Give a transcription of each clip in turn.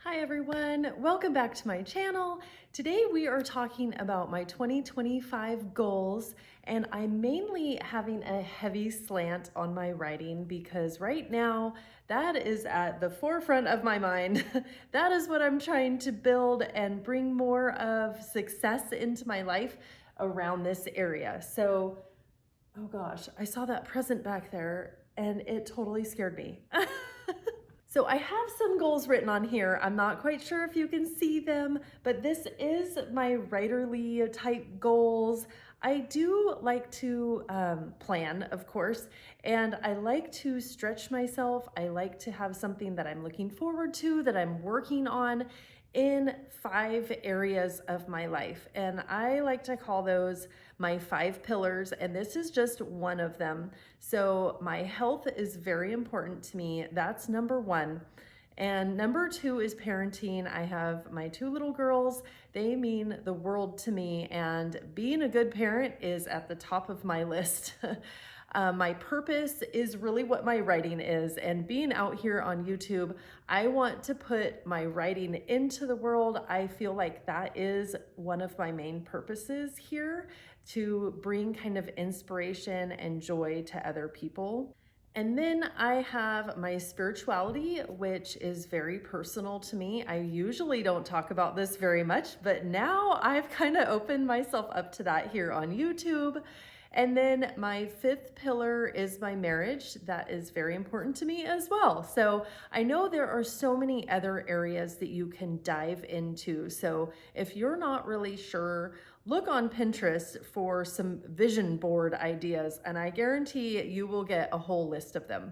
Hi everyone, welcome back to my channel. Today we are talking about my 2025 goals, and I'm mainly having a heavy slant on my writing because right now that is at the forefront of my mind. That is what I'm trying to build and bring more of success into my life around this area. So, oh gosh, I saw that present back there and it totally scared me. So I have some goals written on here. I'm not quite sure if you can see them, but this is my writerly type goals. I do like to plan, of course, and I like to stretch myself. I like to have something that I'm looking forward to, that I'm working on in 5 areas of my life. And I like to call those my 5 pillars, and this is just one of them. So my health is very important to me. That's number 1. And number 2 is parenting. I have my 2 little girls. They mean the world to me, and being a good parent is at the top of my list. My purpose is really what my writing is, and being out here on YouTube, I want to put my writing into the world. I feel like that is one of my main purposes here, to bring kind of inspiration and joy to other people. And then I have my spirituality, which is very personal to me. I usually don't talk about this very much, but now I've kind of opened myself up to that here on YouTube. And then my 5th pillar is my marriage. That is very important to me as well. So I know there are so many other areas that you can dive into. So if you're not really sure, look on Pinterest for some vision board ideas, and I guarantee you will get a whole list of them.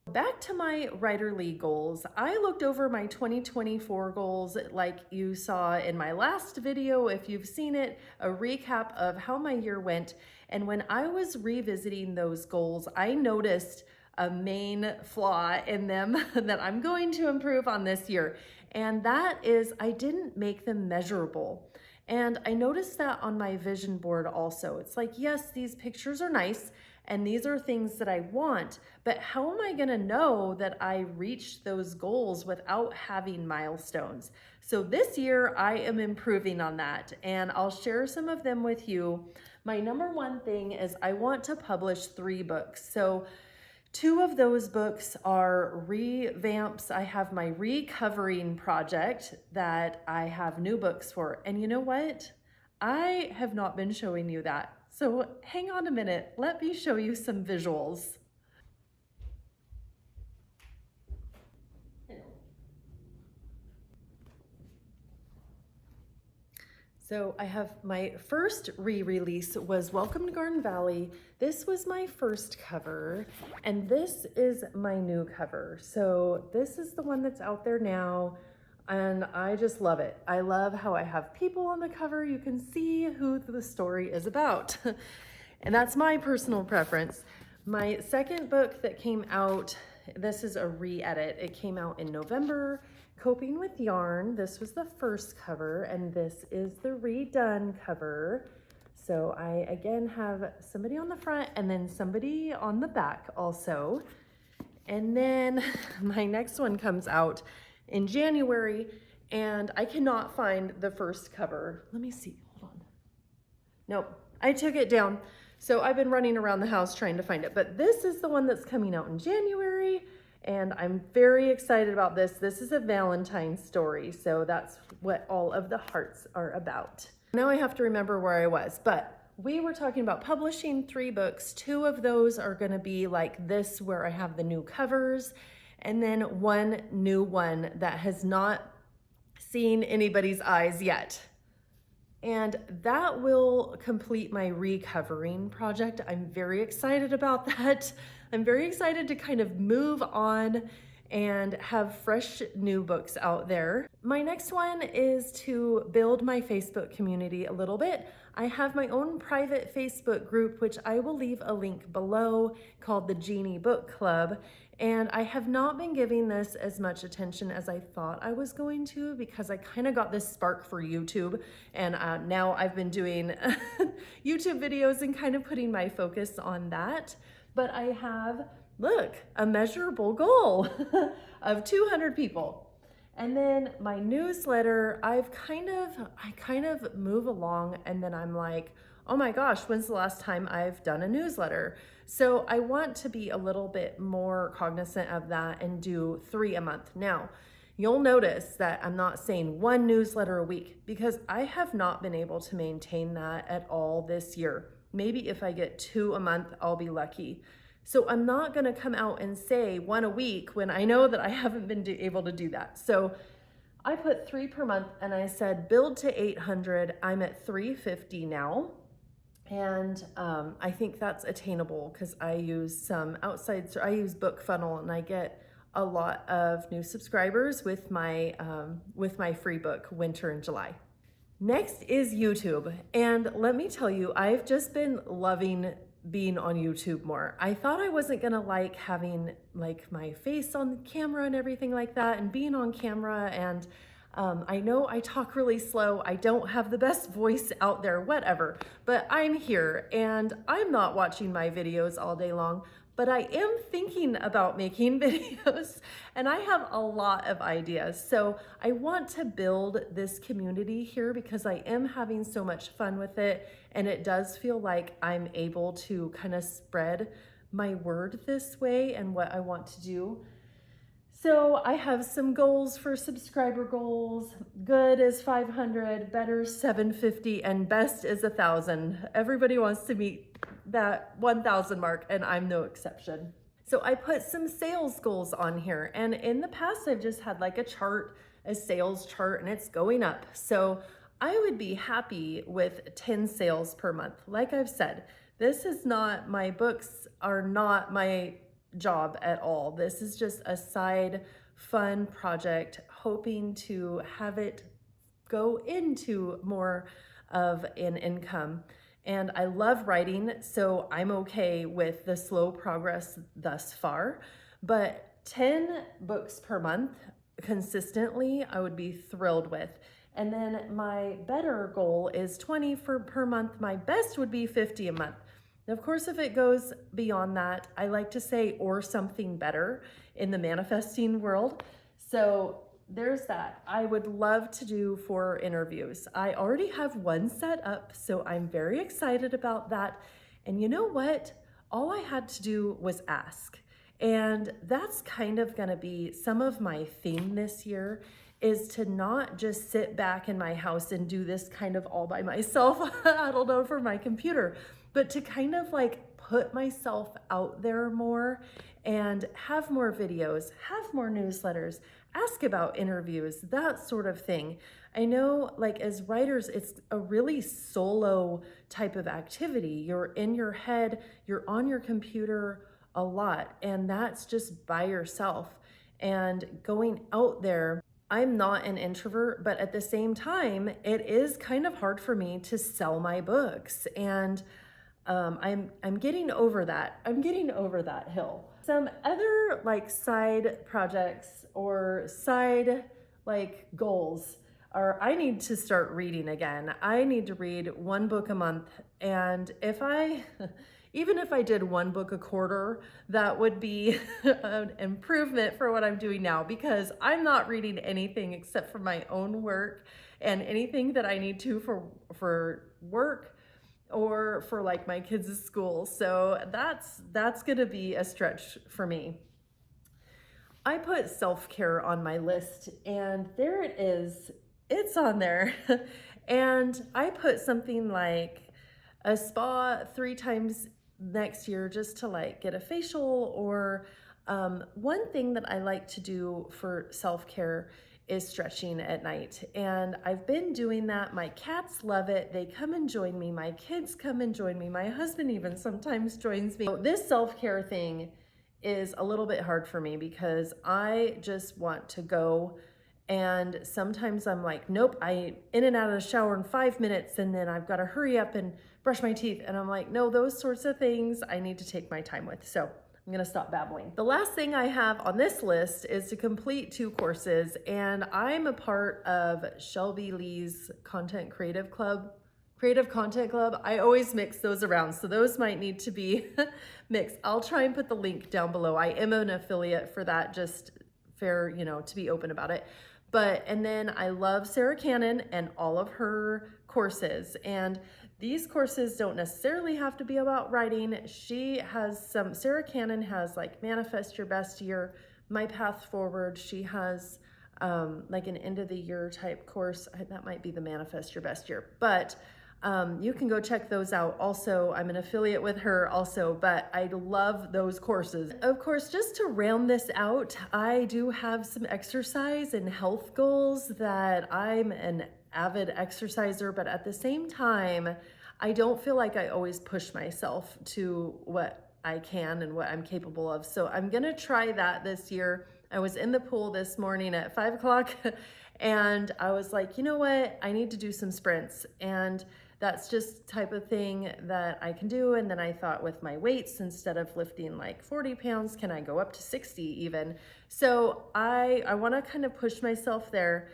Back to my writerly goals. I looked over my 2024 goals like you saw in my last video, if you've seen it, a recap of how my year went. And when I was revisiting those goals, I noticed a main flaw in them that I'm going to improve on this year. And that is I didn't make them measurable. And I noticed that on my vision board also. It's like, yes, these pictures are nice, and these are things that I want, but how am I gonna know that I reached those goals without having milestones? So this year I am improving on that, and I'll share some of them with you. My number 1 thing is I want to publish 3 books. So 2 of those books are revamps. I have my recovering project that I have new books for. And you know what? I have not been showing you that. So hang on a minute. Let me show you some visuals. So I have my first re-release was Welcome to Garden Valley. This was my first cover, and this is my new cover. So this is the one that's out there now, and I just love it. I love how I have people on the cover. You can see who the story is about. And that's my personal preference. My second book that came out, this is a re-edit. It came out in November. Coping with Yarn. This was the first cover, and this is the redone cover. So I again have somebody on the front and then somebody on the back also. And then my next one comes out in January, and I cannot find the first cover. Let me see, hold on. Nope, I took it down. So I've been running around the house trying to find it, but this is the one that's coming out in January. And I'm very excited about this. This is a Valentine's story, so that's what all of the hearts are about. Now I have to remember where I was, but we were talking about publishing 3 books. 2 of those are gonna be like this, where I have the new covers, and then 1 new one that has not seen anybody's eyes yet. And that will complete my recovering project. I'm very excited about that. I'm very excited to kind of move on and have fresh new books out there. My next one is to build my Facebook community a little bit. I have my own private Facebook group, which I will leave a link below, called the Genie Book Club. And I have not been giving this as much attention as I thought I was going to, because I kind of got this spark for YouTube, and now I've been doing YouTube videos and kind of putting my focus on that. But I have, look, a measurable goal of 200 people. And then my newsletter, I kind of move along and then I'm like, oh my gosh, when's the last time I've done a newsletter? So I want to be a little bit more cognizant of that and do 3 a month. Now, you'll notice that I'm not saying 1 newsletter a week because I have not been able to maintain that at all this year. Maybe if I get 2 a month, I'll be lucky. So I'm not gonna come out and say 1 a week when I know that I haven't been able to do that. So I put 3 per month and I said build to 800. I'm at 350 now. And I think that's attainable because I use some I use BookFunnel and I get a lot of new subscribers with my free book, Winter in July. Next is YouTube. And let me tell you, I've just been loving being on YouTube more. I thought I wasn't gonna like having like my face on the camera and everything like that and being on camera. And I know I talk really slow. I don't have the best voice out there, whatever, but I'm here and I'm not watching my videos all day long. But I am thinking about making videos and I have a lot of ideas. So I want to build this community here because I am having so much fun with it. And it does feel like I'm able to kind of spread my word this way and what I want to do. So I have some goals for subscriber goals. Good is 500, better 750, and best is 1,000. Everybody wants to meet that 1,000 mark and I'm no exception. So I put some sales goals on here, and in the past I've just had like a sales chart, and it's going up. So I would be happy with 10 sales per month. Like I've said, my books are not my job at all. This is just a side fun project, hoping to have it go into more of an income. And I love writing, so I'm okay with the slow progress thus far. But 10 books per month consistently, I would be thrilled with. And then my better goal is 20 per month. My best would be 50 a month. Of course, if it goes beyond that, I like to say, or something better in the manifesting world. So there's that. I would love to do 4 interviews. I already have 1 set up, so I'm very excited about that. And you know what? All I had to do was ask. And that's kind of gonna be some of my theme this year, is to not just sit back in my house and do this kind of all by myself, I don't know, for my computer, but to kind of like put myself out there more and have more videos, have more newsletters, ask about interviews, that sort of thing. I know, like, as writers, it's a really solo type of activity. You're in your head, you're on your computer a lot, and that's just by yourself. And going out there, I'm not an introvert, but at the same time, it is kind of hard for me to sell my books. And I'm getting over that. I'm getting over that hill. Some other like side projects or side like goals are, I need to start reading again. I need to read 1 book a month. And even if I did 1 book a quarter, that would be an improvement for what I'm doing now, because I'm not reading anything except for my own work and anything that I need to for work or for like my kids' school. So that's gonna be a stretch for me. I put self-care on my list, and there it is. It's on there. And I put something like a spa 3 times next year just to like get a facial, or one thing that I like to do for self-care is stretching at night. And I've been doing that. My cats love it. They come and join me. My kids come and join me. My husband even sometimes joins me. This self-care thing is a little bit hard for me because I just want to go, and sometimes I'm like, nope, I in and out of the shower in 5 minutes, and then I've got to hurry up and brush my teeth. And I'm like, no, those sorts of things I need to take my time with. So I'm gonna stop babbling. The last thing I have on this list is to complete 2 courses, and I'm a part of Shelby Lee's Creative Content Club. I always mix those around, so those might need to be mixed. I'll try and put the link down below. I am an affiliate for that, just fair, to be open about it. And then I love Sarah Cannon and all of her courses. And these courses don't necessarily have to be about writing. Sarah Cannon has like Manifest Your Best Year, My Path Forward. She has like an end of the year type course. That might be the Manifest Your Best Year, but you can go check those out. Also, I'm an affiliate with her also, but I love those courses. Of course, just to round this out, I do have some exercise and health goals that I'm an avid exerciser, but at the same time, I don't feel like I always push myself to what I can and what I'm capable of. So I'm gonna try that this year. I was in the pool this morning at 5 o'clock and I was like, you know what? I need to do some sprints. And that's just type of thing that I can do. And then I thought with my weights, instead of lifting like 40 pounds, can I go up to 60 even? So I want to kind of push myself there.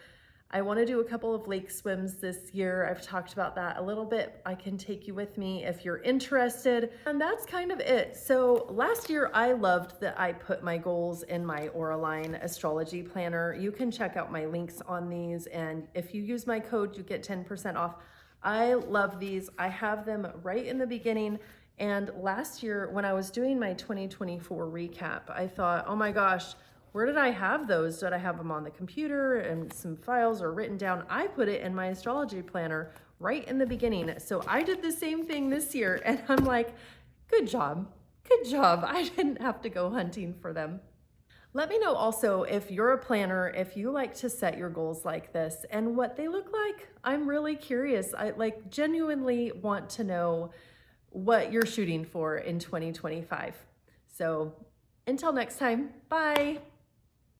I want to do a couple of lake swims this year. I've talked about that a little bit. I can take you with me if you're interested. And that's kind of it. So last year I loved that I put my goals in my Auraline astrology planner. You can check out my links on these. And if you use my code, you get 10% off. I love these. I have them right in the beginning. And last year when I was doing my 2024 recap, I thought, oh my gosh, where did I have those? Did I have them on the computer and some files or written down? I put it in my astrology planner right in the beginning. So I did the same thing this year and I'm like, good job. Good job. I didn't have to go hunting for them. Let me know also if you're a planner, if you like to set your goals like this and what they look like. I'm really curious. I genuinely want to know what you're shooting for in 2025. So until next time, bye.